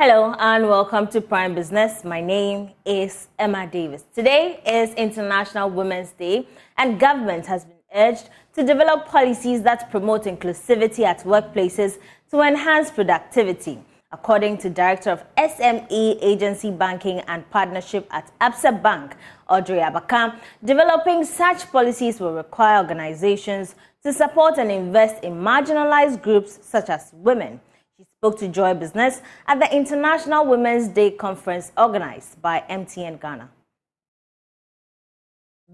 Hello and welcome to Prime Business. My name is Emma Davis. Today is International Women's Day and government has been urged to develop policies that promote inclusivity at workplaces to enhance productivity. According to Director of SME Agency Banking and Partnership at Absa Bank, Audrey Abaka, developing such policies will require organizations to support and invest in marginalized groups such as women. She spoke to Joy Business at the International Women's Day conference organized by MTN Ghana.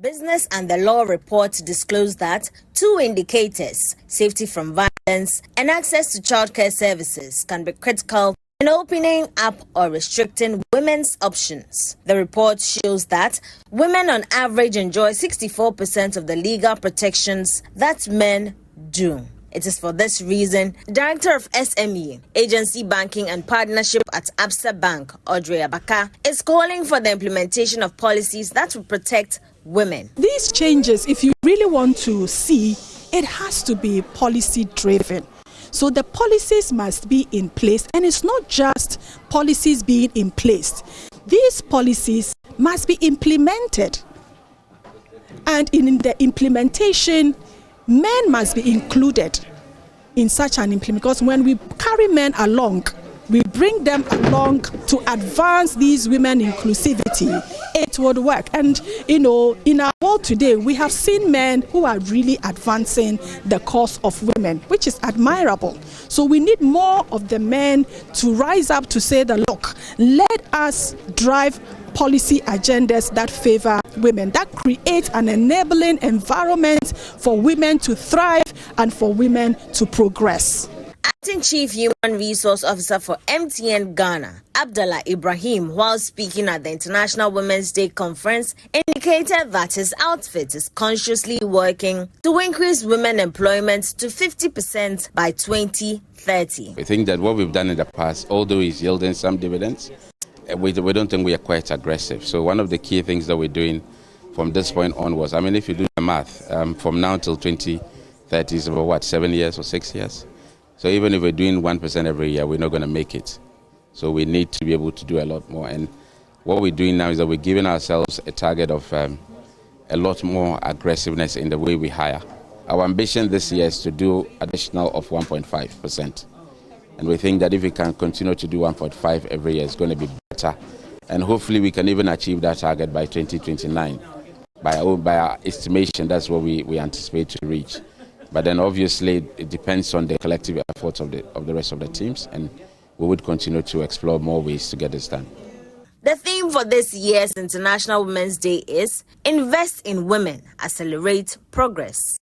Business and the Law report disclosed that two indicators, safety from violence and access to childcare services, can be critical in opening up or restricting women's options. The report shows that women on average enjoy 64% of the legal protections that men do. It is for this reason, Director of SME, Agency Banking and Partnership at Absa Bank, Audrey Abaka, is calling for the implementation of policies that will protect women. These changes, if you really want to see, it has to be policy driven. So the policies must be in place, and it's not just policies being in place. These policies must be implemented. And in the implementation, men must be included in such an implementation, because when we carry men along, we bring them along to advance these women inclusivity, it would work. And in our world today, we have seen men who are really advancing the cause of women, which is admirable. So we need more of the men to rise up to say that, look, let us drive policy agendas that favor women, that create an enabling environment for women to thrive and for women to progress. Acting Chief Human Resource Officer for MTN Ghana, Abdallah Ibrahim, while speaking at the International Women's Day conference, indicated that his outfit is consciously working to increase women employment to 50% by 2030. I think that what we've done in the past, although it's yielding some dividends, we don't think we are quite aggressive. So one of the key things that we're doing from this point onwards, I mean, if you do the math, from now till 2030 is about 7 years or 6 years? So even if we're doing 1% every year, we're not going to make it. So we need to be able to do a lot more. And what we're doing now is that we're giving ourselves a target of a lot more aggressiveness in the way we hire. Our ambition this year is to do additional of 1.5%. And we think that if we can continue to do 1.5 every year, it's going to be better. And hopefully we can even achieve that target by 2029. By our estimation, that's what we anticipate to reach. But then obviously it depends on the collective efforts of the rest of the teams, and we would continue to explore more ways to get this done. The theme for this year's International Women's Day is Invest in Women, Accelerate Progress.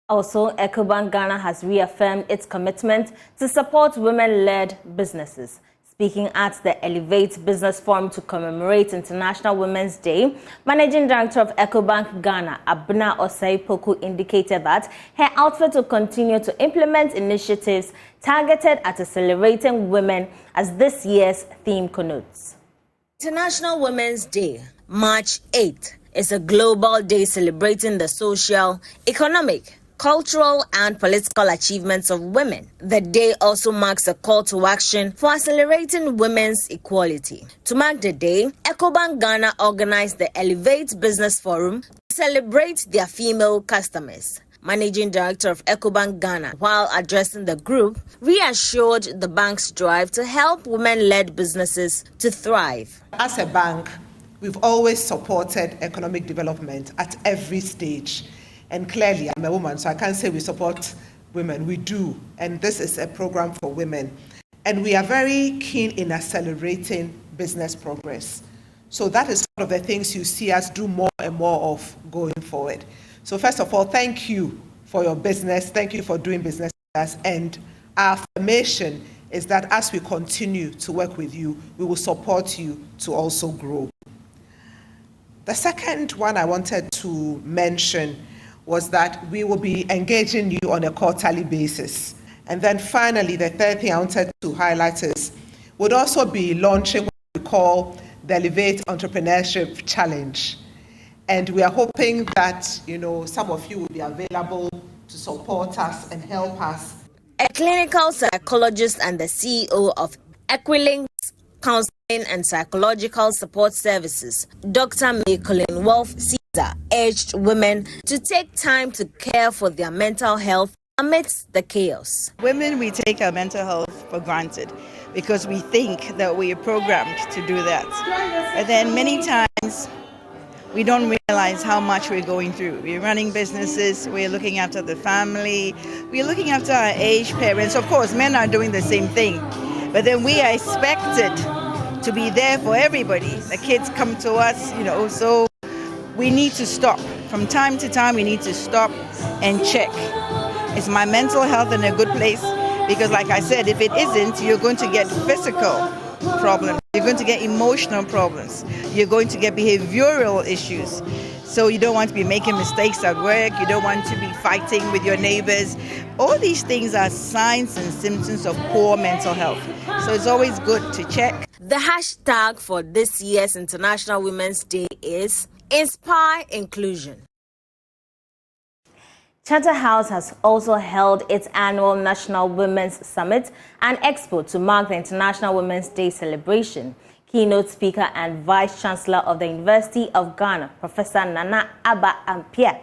Also, EcoBank Ghana has reaffirmed its commitment to support women-led businesses. Speaking at the Elevate Business Forum to commemorate International Women's Day, Managing Director of EcoBank Ghana, Abna Osei-Poku, indicated that her outfit will continue to implement initiatives targeted at accelerating women, as this year's theme connotes. International Women's Day, March 8th, is a global day celebrating the social, economic, cultural and political achievements of women. The day also marks a call to action for accelerating women's equality. To mark the day, EcoBank Ghana organized the Elevate Business Forum to celebrate their female customers. Managing Director of EcoBank Ghana, while addressing the group, reassured the bank's drive to help women-led businesses to thrive. As a bank, we've always supported economic development at every stage. And clearly, I'm a woman, so I can't say we support women. We do. And this is a program for women. And we are very keen in accelerating business progress. So that is one of the things you see us do more and more of going forward. So first of all, thank you for your business. Thank you for doing business with us. And our affirmation is that as we continue to work with you, we will support you to also grow. The second one I wanted to mention was that we will be engaging you on a quarterly basis. And then finally, the third thing I wanted to highlight is we'll also be launching what we call the Elevate Entrepreneurship Challenge. And we are hoping that, some of you will be available to support us and help us. A clinical psychologist and the CEO of Equilinks Counseling and Psychological Support Services, Dr. Macolin Wolf Caesar urged women to take time to care for their mental health amidst the chaos. Women, we take our mental health for granted because we think that we are programmed to do that. But then many times we don't realize how much we're going through. We're running businesses, we're looking after the family, we're looking after our aged parents. Of course, men are doing the same thing. But then we are expected to be there for everybody. The kids come to us, so we need to stop. From time to time, we need to stop and check. Is my mental health in a good place? Because like I said, if it isn't, you're going to get physical problems. You're going to get emotional problems. You're going to get behavioral issues. So you don't want to be making mistakes at work. You don't want to be fighting with your neighbors. All these things are signs and symptoms of poor mental health. So it's always good to check. The hashtag for this year's International Women's Day is Inspire Inclusion. Charterhouse has also held its annual National Women's Summit and Expo to mark the International Women's Day celebration. Keynote speaker and Vice Chancellor of the University of Ghana, Professor Nana Aba Appiah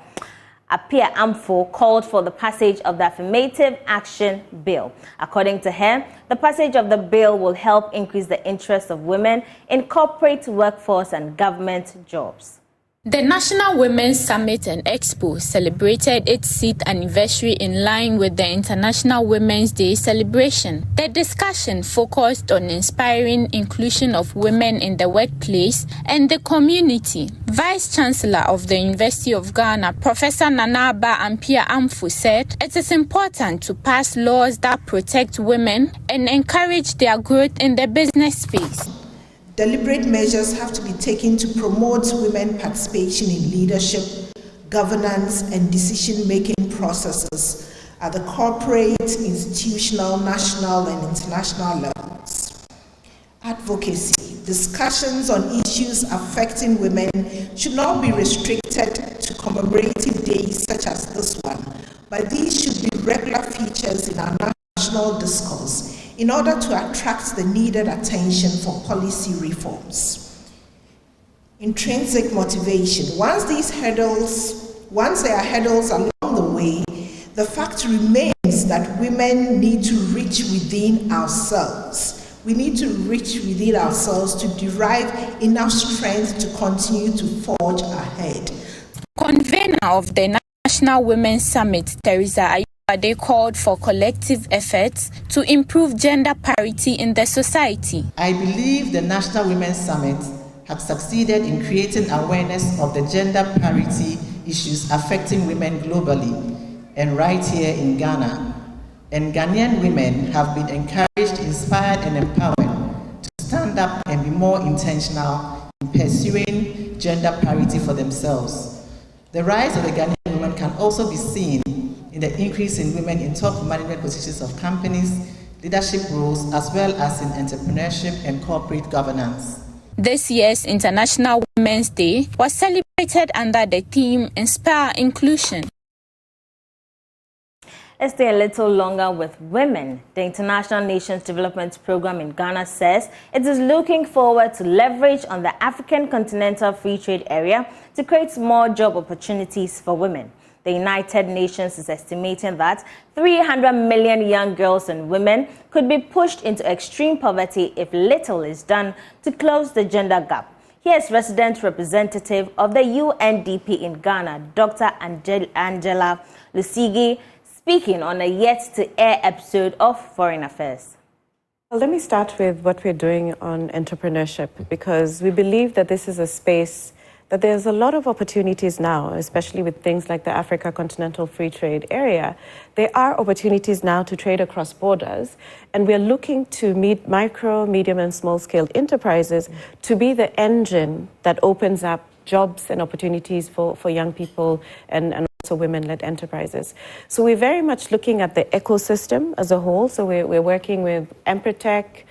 Amfo, called for the passage of the Affirmative Action Bill. According to her, the passage of the bill will help increase the interest of women in corporate workforce and government jobs. The National Women's Summit and Expo celebrated its 6th anniversary in line with the International Women's Day celebration. The discussion focused on inspiring inclusion of women in the workplace and the community. Vice Chancellor of the University of Ghana, Professor Nana Aba Appiah Amfo, said it is important to pass laws that protect women and encourage their growth in the business space. Deliberate measures have to be taken to promote women participation in leadership, governance, and decision-making processes at the corporate, institutional, national, and international levels. Advocacy. Discussions on issues affecting women should not be restricted to commemorative days such as this one, but these should be regular features in our national discourse in order to attract the needed attention for policy reforms. Intrinsic motivation. Once there are hurdles along the way, the fact remains that women need to reach within ourselves. We need to reach within ourselves to derive enough strength to continue to forge ahead. Convener of the National Women's Summit, Teresa they called for collective efforts to improve gender parity in the society. I believe the National Women's Summit has succeeded in creating awareness of the gender parity issues affecting women globally and right here in Ghana. And Ghanaian women have been encouraged, inspired, and empowered to stand up and be more intentional in pursuing gender parity for themselves. The rise of the Ghanaian women can also be seen in the increase in women in top management positions of companies, leadership roles, as well as in entrepreneurship and corporate governance. This year's International Women's Day was celebrated under the theme Inspire Inclusion. Let's stay a little longer with women. The International Nations Development Program in Ghana says it is looking forward to leverage on the African Continental Free Trade Area to create more job opportunities for women. The United Nations is estimating that 300 million young girls and women could be pushed into extreme poverty if little is done to close the gender gap. Here's resident representative of the UNDP in Ghana, Dr. Angela Lusigi, speaking on a yet-to-air episode of Foreign Affairs. Well, let me start with what we're doing on entrepreneurship, because we believe that this is a space that there's a lot of opportunities now, especially with things like the Africa Continental Free Trade Area. There are opportunities now to trade across borders, and we're looking to meet micro, medium, and small-scale enterprises to be the engine that opens up jobs and opportunities for young people and also women-led enterprises. So we're very much looking at the ecosystem as a whole. So we're working with Empretech,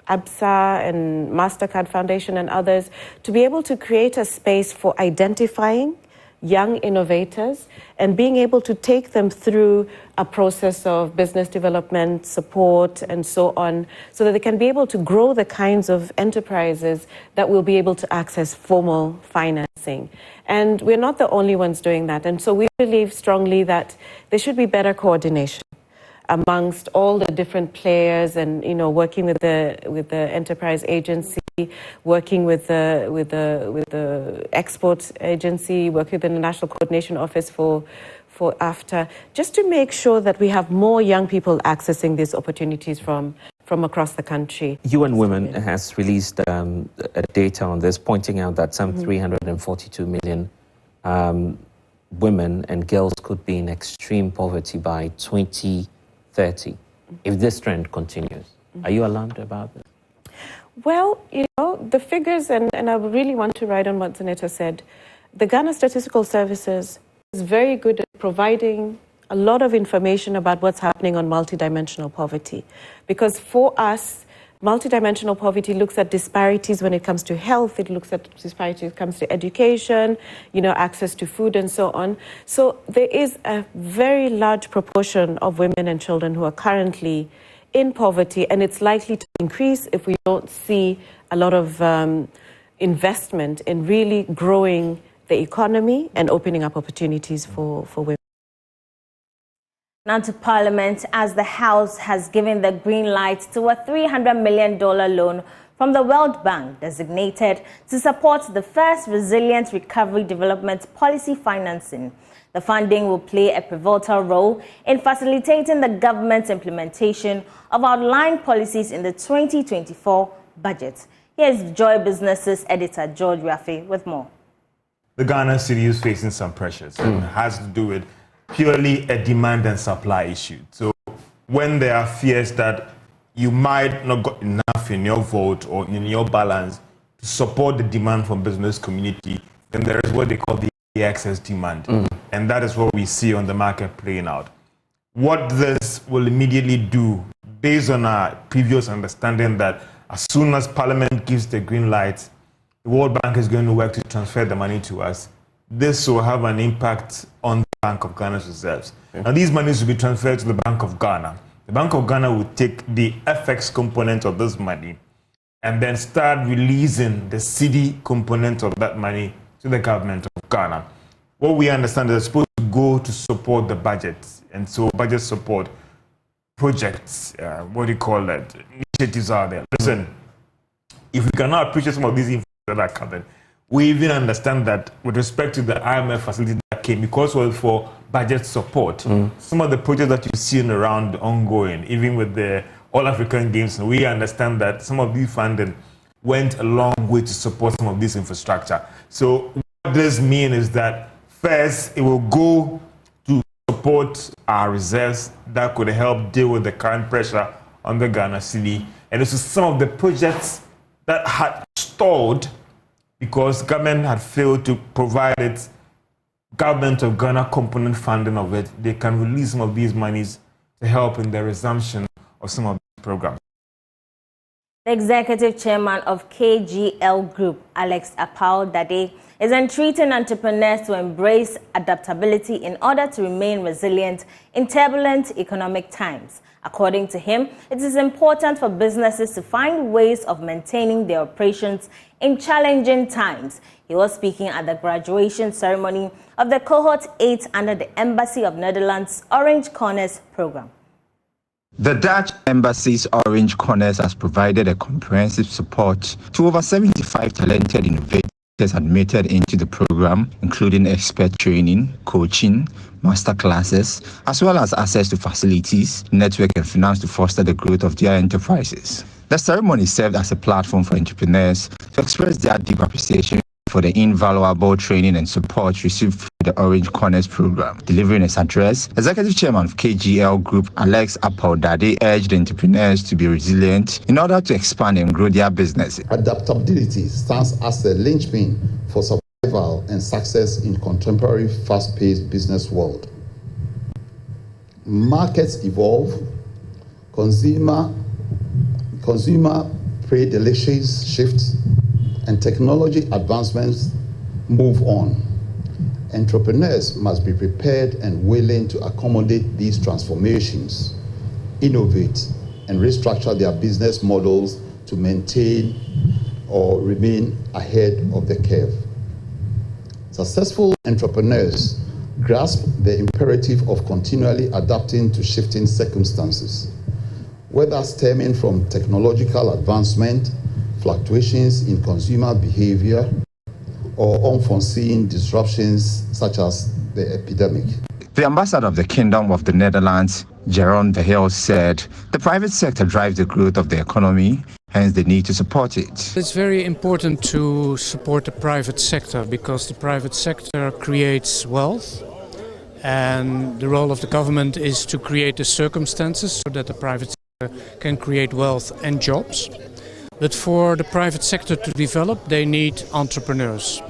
ABSA and MasterCard Foundation and others to be able to create a space for identifying young innovators and being able to take them through a process of business development, support, and so on, so that they can be able to grow the kinds of enterprises that will be able to access formal financing. And we're not the only ones doing that. And so we believe strongly that there should be better coordination amongst all the different players, and working with the enterprise agency, working with the export agency, working with the National Coordination Office for AFTA, just to make sure that we have more young people accessing these opportunities from across the country. UN Women has released data on this, pointing out that some 342 million women and girls could be in extreme poverty by 2030 if this trend continues. Are you alarmed about this? Well, the figures, and I really want to write on what Senator said. The Ghana Statistical Services is very good at providing a lot of information about what's happening on multidimensional poverty. Because for us, multidimensional poverty looks at disparities when it comes to health, it looks at disparities when it comes to education, access to food and so on. So there is a very large proportion of women and children who are currently in poverty, and it's likely to increase if we don't see a lot of investment in really growing the economy and opening up opportunities for women. Now to Parliament, as the House has given the green light to a $300 million loan from the World Bank designated to support the first Resilient Recovery Development Policy financing. The funding will play a pivotal role in facilitating the government's implementation of outlined policies in the 2024 budget. Here's Joy Business's editor, George Rafi, with more. The Ghana city is facing some pressures and has to do with purely a demand and supply issue. So when there are fears that you might not got enough in your vote or in your balance to support the demand from business community, then there is what they call the excess demand. And that is what we see on the market playing out. What this will immediately do, based on our previous understanding that as soon as Parliament gives the green light, the World Bank is going to work to transfer the money to us. This will have an impact on the Bank of Ghana's reserves. Now, these monies will be transferred to the Bank of Ghana. The Bank of Ghana will take the FX component of this money and then start releasing the CD component of that money to the government of Ghana. What we understand is it's supposed to go to support the budget, and so budget support projects, initiatives are there. Listen, if we cannot appreciate some of these things that are coming, we even understand that with respect to the IMF facility that came, because it was for budget support, some of the projects that you've seen around ongoing, even with the All African Games, we understand that some of these funding went a long way to support some of this infrastructure. So what this means is that first, it will go to support our reserves that could help deal with the current pressure on the Ghana city. And this is some of the projects that had stalled because government had failed to provide its government of Ghana component funding of it. They can release some of these monies to help in the resumption of some of these programs. The executive chairman of KGL Group, Alex Apau Dade, is entreating entrepreneurs to embrace adaptability in order to remain resilient in turbulent economic times. According to him, it is important for businesses to find ways of maintaining their operations in challenging times. He was speaking at the graduation ceremony of the Cohort 8 under the Embassy of Netherlands Orange Corners program. The Dutch Embassy's Orange Corners has provided a comprehensive support to over 75 talented innovators admitted into the program, including expert training, coaching, master classes, as well as access to facilities, network and finance to foster the growth of their enterprises. The ceremony served as a platform for entrepreneurs to express their deep appreciation for the invaluable training and support received through the Orange Corners program. Delivering his address, Executive Chairman of KGL Group, Alex Apau Dade, urged entrepreneurs to be resilient in order to expand and grow their businesses. Adaptability stands as a linchpin for survival and success in contemporary fast-paced business world. Markets evolve, consumer predilections shift, and technology advancements move on. Entrepreneurs must be prepared and willing to accommodate these transformations, innovate, and restructure their business models to maintain or remain ahead of the curve. Successful entrepreneurs grasp the imperative of continually adapting to shifting circumstances, whether stemming from technological advancement, fluctuations in consumer behavior, or unforeseen disruptions such as the epidemic. The ambassador of the Kingdom of the Netherlands, Jeroen de Heel, said the private sector drives the growth of the economy, hence the need to support it. It's very important to support the private sector because the private sector creates wealth, and the role of the government is to create the circumstances so that the private sector can create wealth and jobs. But for the private sector to develop, they need entrepreneurs.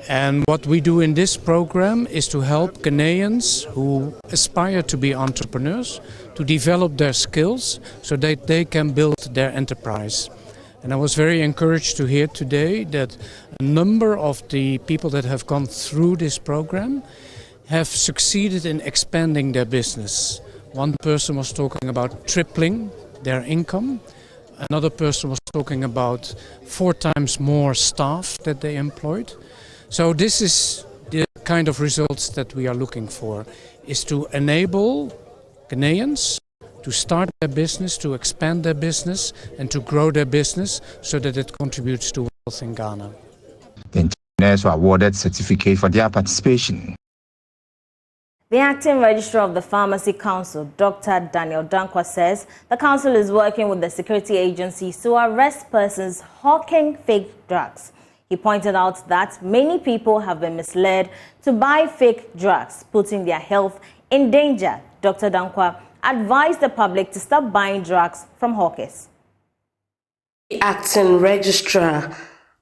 And what we do in this program is to help Ghanaians who aspire to be entrepreneurs to develop their skills so that they can build their enterprise. And I was very encouraged to hear today that a number of the people that have gone through this program have succeeded in expanding their business. One person was talking about tripling their income. Another person was talking about 4 times more staff that they employed. So this is the kind of results that we are looking for, is to enable Ghanaians to start their business, to expand their business, and to grow their business so that it contributes to wealth in Ghana. The entrepreneurs were awarded certificates for their participation. The acting registrar of the Pharmacy Council, Dr. Daniel Dankwa, says the council is working with the security agencies to arrest persons hawking fake drugs. He pointed out that many people have been misled to buy fake drugs, putting their health in danger. Dr. Dankwa advised the public to stop buying drugs from hawkers. The acting registrar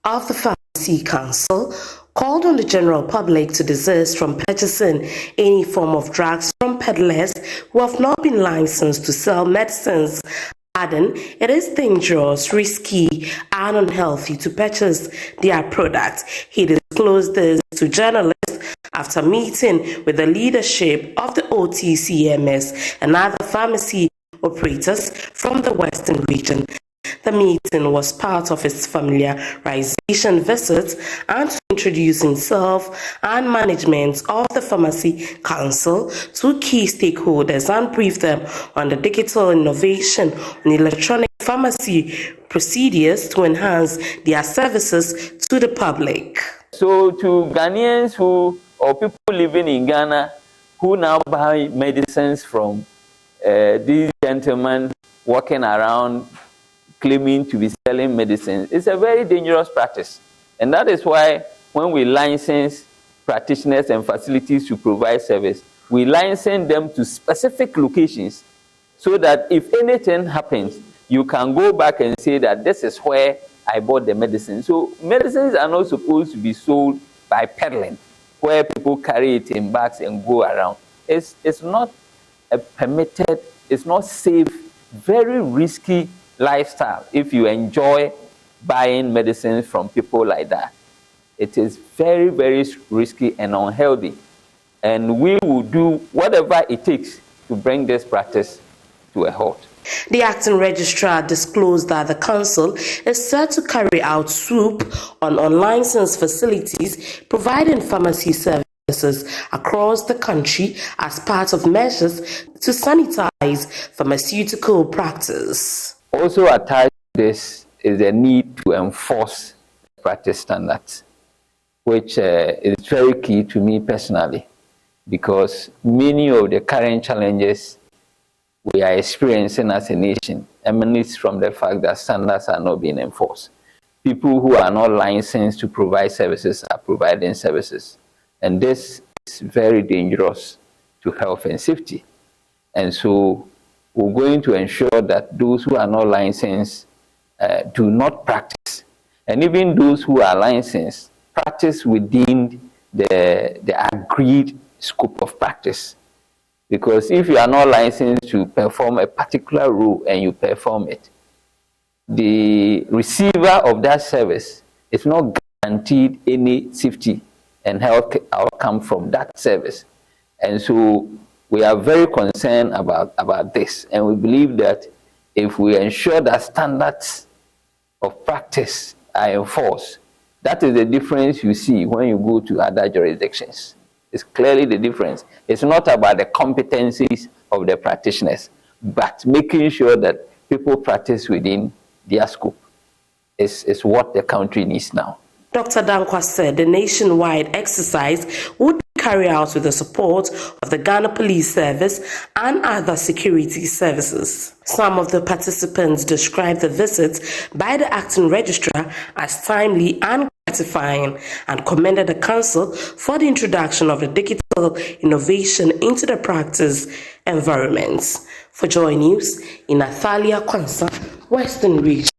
of the Pharmacy Council called on the general public to desist from purchasing any form of drugs from peddlers who have not been licensed to sell medicines, adding it is dangerous, risky, and unhealthy to purchase their products. He disclosed this to journalists after meeting with the leadership of the OTCMS and other pharmacy operators from the Western region. The meeting was part of his familiarization visit and to introduce himself and management of the Pharmacy Council to key stakeholders and brief them on the digital innovation on electronic pharmacy procedures to enhance their services to the public. So to Ghanaians or people living in Ghana who now buy medicines from these gentlemen walking around claiming to be selling medicines, it's a very dangerous practice. And that is why when we license practitioners and facilities to provide service, we license them to specific locations so that if anything happens, you can go back and say that this is where I bought the medicine. So medicines are not supposed to be sold by peddling, where people carry it in bags and go around. It's not a permitted, it's not safe, very risky lifestyle if you enjoy buying medicines from people like that. It is very, very risky and unhealthy. And we will do whatever it takes to bring this practice to a halt. The acting registrar disclosed that the council is set to carry out swoop on unlicensed facilities providing pharmacy services across the country as part of measures to sanitize pharmaceutical practice. Also attached to this is the need to enforce practice standards, which is very key to me personally, because many of the current challenges we are experiencing as a nation emanates from the fact that standards are not being enforced. People who are not licensed to provide services are providing services, and this is very dangerous to health and safety. And so we're going to ensure that those who are not licensed do not practice. And even those who are licensed practice within the agreed scope of practice. Because if you are not licensed to perform a particular role and you perform it, the receiver of that service is not guaranteed any safety and health outcome from that service. And so we are very concerned about this, and we believe that if we ensure that standards of practice are enforced, that is the difference you see when you go to other jurisdictions. It's clearly the difference. It's not about the competencies of the practitioners, but making sure that people practice within their scope is what the country needs now. Dr. Dankwa said the nationwide exercise would be carried out with the support of the Ghana Police Service and other security services. Some of the participants described the visit by the acting registrar as timely and gratifying and commended the council for the introduction of the digital innovation into the practice environments. For Joy News, in Athalia Kwanza, Western Region.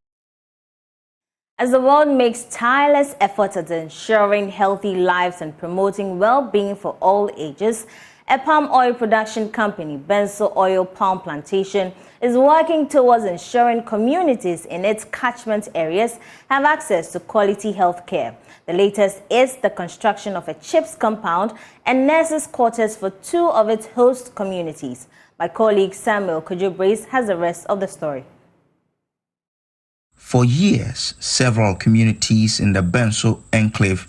As the world makes tireless efforts at ensuring healthy lives and promoting well-being for all ages, a palm oil production company, Benso Oil Palm Plantation, is working towards ensuring communities in its catchment areas have access to quality health care. The latest is the construction of a CHIPS compound and nurses' quarters for 2 of its host communities. My colleague Samuel Kojo-Brace has the rest of the story. For years, several communities in the Benso enclave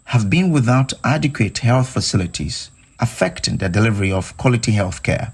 have been without adequate health facilities, affecting the delivery of quality health care.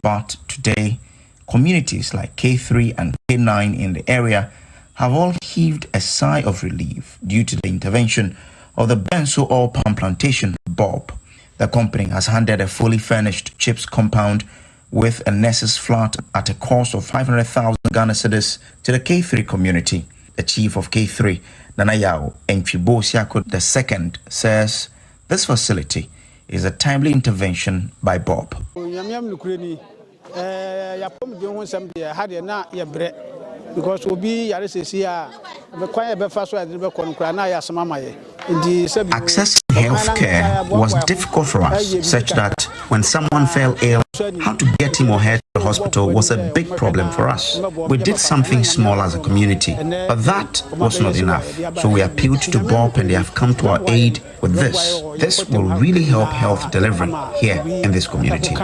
But today, communities like K3 and K9 in the area have all heaved a sigh of relief due to the intervention of the Benso Oil Palm Plantation, BOP. The company has handed a fully furnished CHIPS compound with a nurse's flat at a cost of 500,000 Ghana cedis to the K3 community. The chief of K3, Nanayao Enchibo Siako II, says this facility is a timely intervention by BOP. Because we'll be access to health care was difficult for us, such that when someone fell ill, how to get him or her to the hospital was a big problem for us. We did something small as a community, but that was not enough. So we appealed to BOP and they have come to our aid with this. This will really help health delivery here in this community.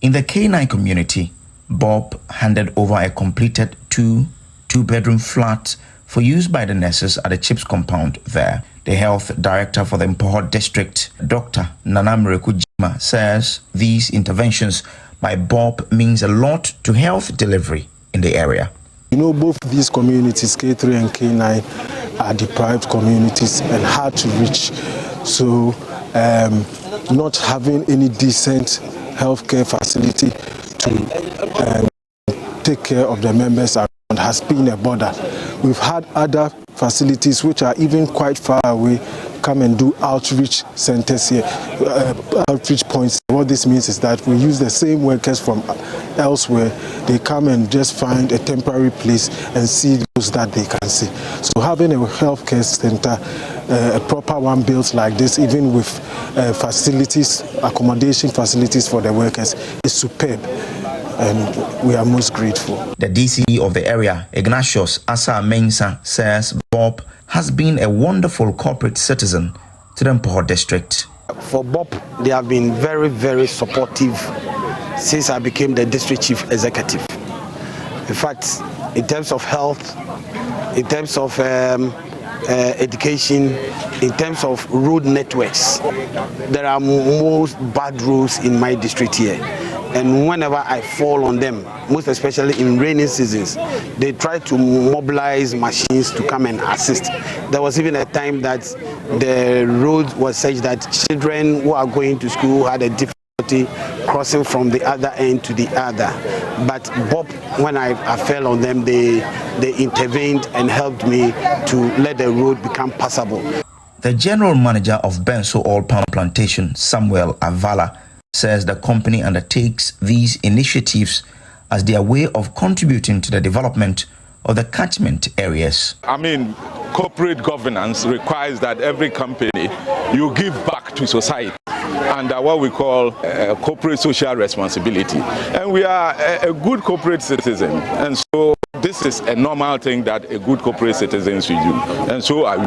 In the K9 community, BOP handed over a completed two-bedroom flat for use by the nurses at the CHIPS compound there. The health director for the Mpoho district, Dr. Nanamre Kujima, says these interventions by BOP means a lot to health delivery in the area. You know, both these communities, K3 and K9, are deprived communities and hard to reach. So not having any decent healthcare facility to take care of the members around has been a border. We've had other facilities which are even quite far away come and do outreach centers here, outreach points. What this means is that we use the same workers from elsewhere. They come and just find a temporary place and see those that they can see. So having a healthcare center, a proper one built like this, even with facilities, accommodation facilities for the workers, is superb. And we are most grateful. The DCE of the area, Ignatius Asa Mensah, says BOP has been a wonderful corporate citizen to the Mpoho district. For BOP, they have been very, very supportive since I became the district chief executive. In fact, in terms of health, in terms of education, in terms of road networks, there are most bad roads in my district here. And whenever I fall on them, most especially in rainy seasons, they try to mobilize machines to come and assist. There was even a time that the road was such that children who are going to school had a difficulty crossing from the other end to the other. But BOP, when I fell on them, they intervened and helped me to let the road become passable. The general manager of Benso Oil Palm Plantation, Samuel Avala, says the company undertakes these initiatives as their way of contributing to the development of the catchment areas. I mean, corporate governance requires that every company, you give back to society under what we call corporate social responsibility. And we are a good corporate citizen. And so this is a normal thing that a good corporate citizen should do. And so are we.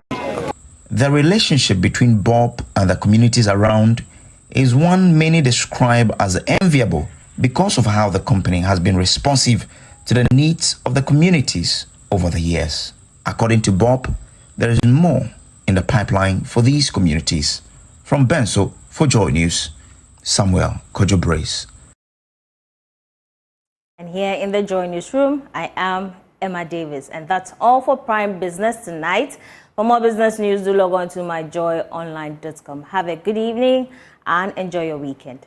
The relationship between Bob and the communities around is one many describe as enviable because of how the company has been responsive to the needs of the communities over the years. According to Bob, there is more in the pipeline for these communities. From Benso for Joy News, Samuel Kojo Brace. And here in the Joy Newsroom, I am Emma Davis. And that's all for Prime Business tonight. For more business news, do log on to myjoyonline.com. Have a good evening and enjoy your weekend.